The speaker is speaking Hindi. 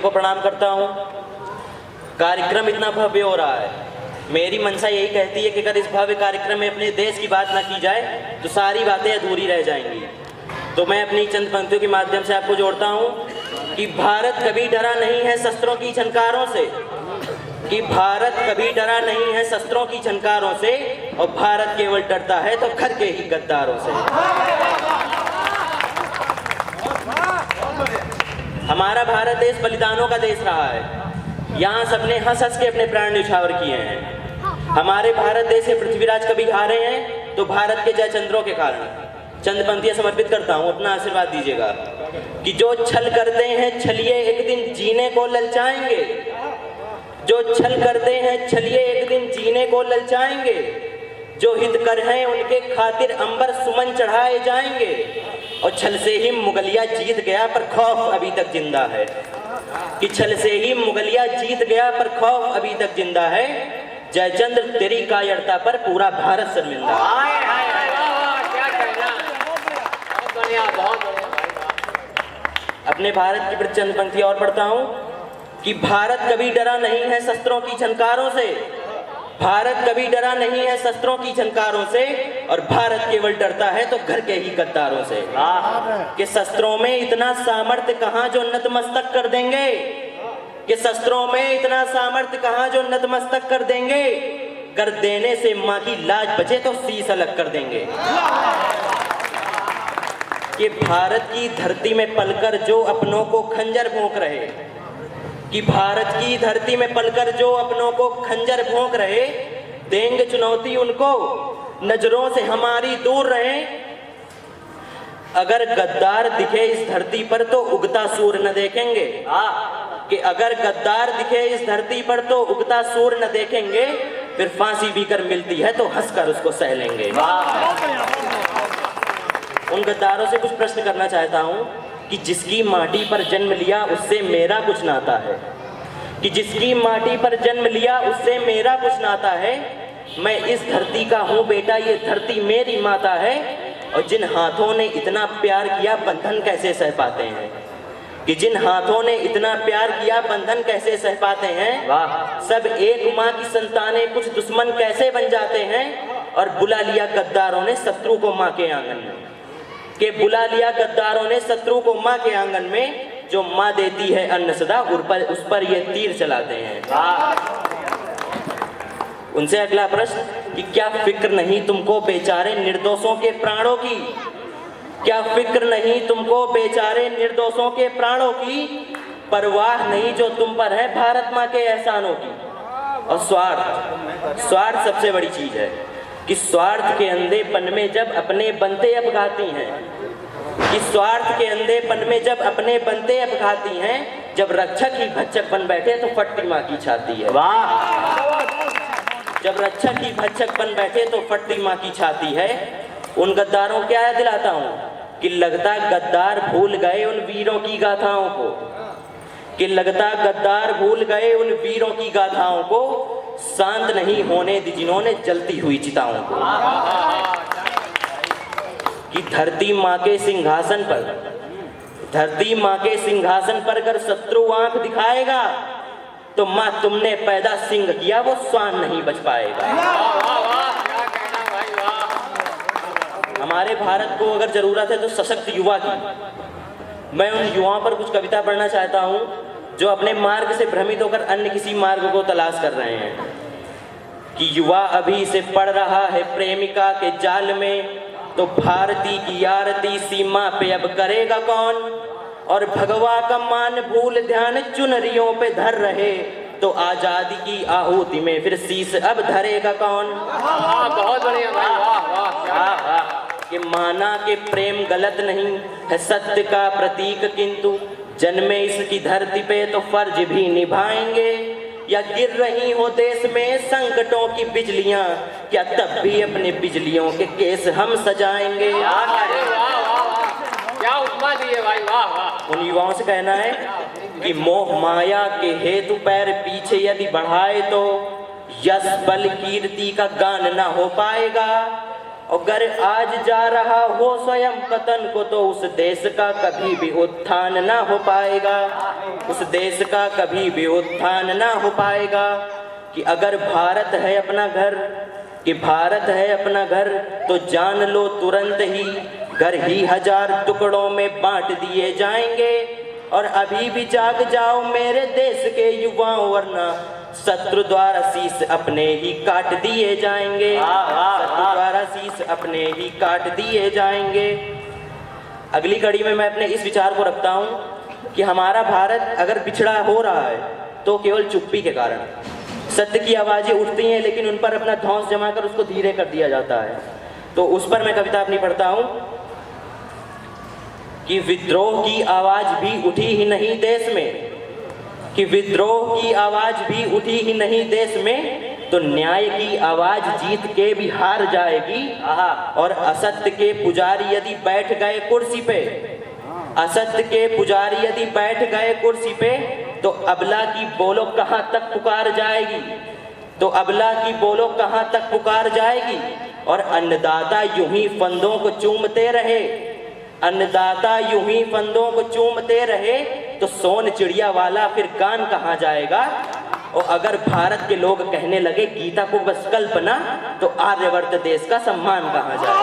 को प्रणाम करता हूँ। कार्यक्रम इतना भव्य हो रहा है, मेरी मनसा यही कहती है कि अगर इस भव्य कार्यक्रम में अपने देश की बात ना की जाए तो सारी बातें अधूरी रह जाएंगी। तो मैं अपनी चंद पंक्तियों के माध्यम से आपको जोड़ता हूँ कि भारत कभी डरा नहीं है शस्त्रों की झनकारों से, कि भारत कभी डरा नहीं है शस्त्रों की झनकारों से, और भारत केवल डरता है तो घर के ही गद्दारों से। हमारा भारत देश बलिदानों का देश रहा है, यहाँ सबने हंस हंस के अपने प्राण न्यौछावर किए हैं। हमारे भारत देश के पृथ्वीराज कभी हारे हैं तो भारत के जयचंद्रों के कारण। चंद पंक्तियां समर्पित करता हूँ, अपना आशीर्वाद दीजिएगा। कि जो छल करते हैं छलिए एक दिन जीने को ललचाएंगे, जो छल करते हैं छलिए एक दिन जीने को ललचाएंगे, जो हितकर हैं उनके खातिर अंबर सुमन चढ़ाए जाएंगे, और छल से ही मुगलिया जीत गया पर खौफ अभी तक जिंदा है। कि छल से ही मुगलिया जीत गया पर खौफ अभी तक जिंदा है, जयचंद्र तेरी कायरता पर पूरा भारत शर्मिंदा है। अपने भारत की प्रचंड पंक्ति और पढ़ता हूं कि भारत कभी डरा नहीं है शस्त्रों की झनकारों से, भारत कभी डरा नहीं है शस्त्रों की झनकारों से, और भारत केवल डरता है तो घर के ही गद्दारों से। कि शस्त्रों में इतना सामर्थ्य कहां जो नतमस्तक कर देंगे, कि शस्त्रों में इतना सामर्थ्य कहां जो नतमस्तक कर देंगे, कर देने से मां की लाज बचे तो शीश अलग कर देंगे। कि भारत की धरती में पलकर जो अपनों को खंजर भोंक रहे, कि भारत की धरती में पलकर जो अपनों को खंजर भोंक रहे, देंगे चुनौती उनको नजरों से हमारी दूर रहे। अगर गद्दार दिखे इस धरती पर तो उगता सूर्य न देखेंगे, कि अगर गद्दार दिखे इस धरती पर तो उगता सूर्य न देखेंगे, फिर फांसी भी कर मिलती है तो हंसकर उसको सह लेंगे। उन गद्दारों से कुछ प्रश्न करना चाहता हूं कि जिसकी माटी पर जन्म लिया उससे मेरा कुछ नाता है, कि जिसकी माटी पर जन्म लिया उससे मेरा कुछ नाता है। मैं इस धरती का हूं बेटा, ये धरती मेरी माता है, और जिन हाथों ने इतना प्यार किया बंधन कैसे सह पाते हैं, कि जिन हाथों ने इतना प्यार किया बंधन कैसे सह पाते हैं। सब एक माँ की संतानें कुछ दुश्मन कैसे बन जाते हैं, और बुला लिया गद्दारों ने शत्रु को माँ के आंगन में, कि बुला लिया गद्दारों ने शत्रु को माँ के आंगन में, जो माँ देती है अन्न सदा उस पर ये तीर चलाते हैं। उनसे अगला प्रश्न कि क्या फिक्र नहीं तुमको बेचारे निर्दोषों के प्राणों की, क्या फिक्र नहीं तुमको बेचारे निर्दोषों के प्राणों की, परवाह नहीं जो तुम पर है भारत माँ के एहसानों की। और स्वार्थ सबसे बड़ी चीज है, कि स्वार्थ के अंधेपन में जब अपने बनते अपघाती हैं, कि स्वार्थ के अंधेपन में जब अपने बनते अपघाती हैं, जब रक्षक ही भक्षक बन बैठे तो फटती माँ की छाती है। जब रक्षक ही भक्षक बन बैठे तो फटती माँ की छाती है। उन गद्दारों को क्या दिलाता हूँ कि लगता गद्दार भूल गए उन वीरों की गाथाओं को, कि लगता गद्दार भूल गए उन वीरों की गाथाओं को, शांत नहीं होने दी जिन्होंने जलती हुई चिताओं को। कि धरती माँ के सिंहासन पर, धरती माँ के सिंहासन पर अगर शत्रु आंख दिखाएगा तो माँ तुमने पैदा सिंह किया वो स्वान नहीं बच पाएगा। हमारे भारत को अगर जरूरत है तो सशक्त युवा की। मैं उन युवाओं पर कुछ कविता पढ़ना चाहता हूँ जो अपने मार्ग से भ्रमित होकर अन्य किसी मार्ग को तलाश कर रहे हैं। कि युवा अभी से पड़ रहा है प्रेमिका के जाल में, तो भारती की आरती सीमा पे अब करेगा कौन, और भगवा का मान भूल ध्यान चुनरियों पे धर रहे, तो आजादी की आहुति में फिर शीश अब धरेगा कौन। बहुत बढ़िया भाई, वाह वाह। कि माना के प्रेम गलत नहीं है सत्य का प्रतीक, किंतु जन्मे इसकी धरती पे तो फर्ज भी निभाएंगे। या गिर रही हो देश में संकटों की बिजलियां, क्या तब भी अपने बिजलियों के केस हम सजाएंगे। क्या उपमा दी है भाई, वाह वाह। उन युवाओं से कहना है कि मोह माया के हेतु पैर पीछे यदि बढ़ाए तो यश बल कीर्ति का गान ना हो पाएगा। अगर आज जा रहा हो स्वयं पतन को तो उस देश का कभी भी उत्थान ना हो पाएगा, उस देश का कभी भी उत्थान ना हो पाएगा। कि अगर भारत है अपना घर, कि भारत है अपना घर, तो जान लो तुरंत ही घर ही 1000 टुकड़ों में बांट दिए जाएंगे। और अभी भी जाग जाओ मेरे देश के युवाओं, वरना शत्रु द्वारा शीश अपने ही काट दिए जाएंगे, शत्रु द्वारा शीश अपने ही काट दिए जाएंगे। अगली कड़ी में मैं अपने इस विचार को रखता हूँ कि हमारा भारत अगर पिछड़ा हो रहा है तो केवल चुप्पी के कारण। सत्य की आवाजें उठती हैं लेकिन उन पर अपना धौंस जमाकर उसको धीरे कर दिया जाता है। तो उस पर मैं कविता अपनी पढ़ता हूँ कि विद्रोह की आवाज भी उठी ही नहीं देश में, कि विद्रोह की आवाज भी उठी ही नहीं देश में, तो न्याय की आवाज जीत के भी हार जाएगी। और असत्य के पुजारी यदि बैठ गए कुर्सी पे, असत्य के पुजारी यदि बैठ गए कुर्सी पे, तो अबला की बोलो कहां तक पुकार जाएगी, तो अबला की बोलो कहां तक पुकार जाएगी। और अन्नदाता यूं ही फंदों को चूमते रहे, अन्नदाता यूं ही फंदों को चूमते रहे, तो सोन चिड़िया वाला फिर गान कहां जाएगा। और अगर भारत के लोग कहने लगे गीता को बस कल्पना, तो आर्यवर्त देश का सम्मान कहां जाएगा।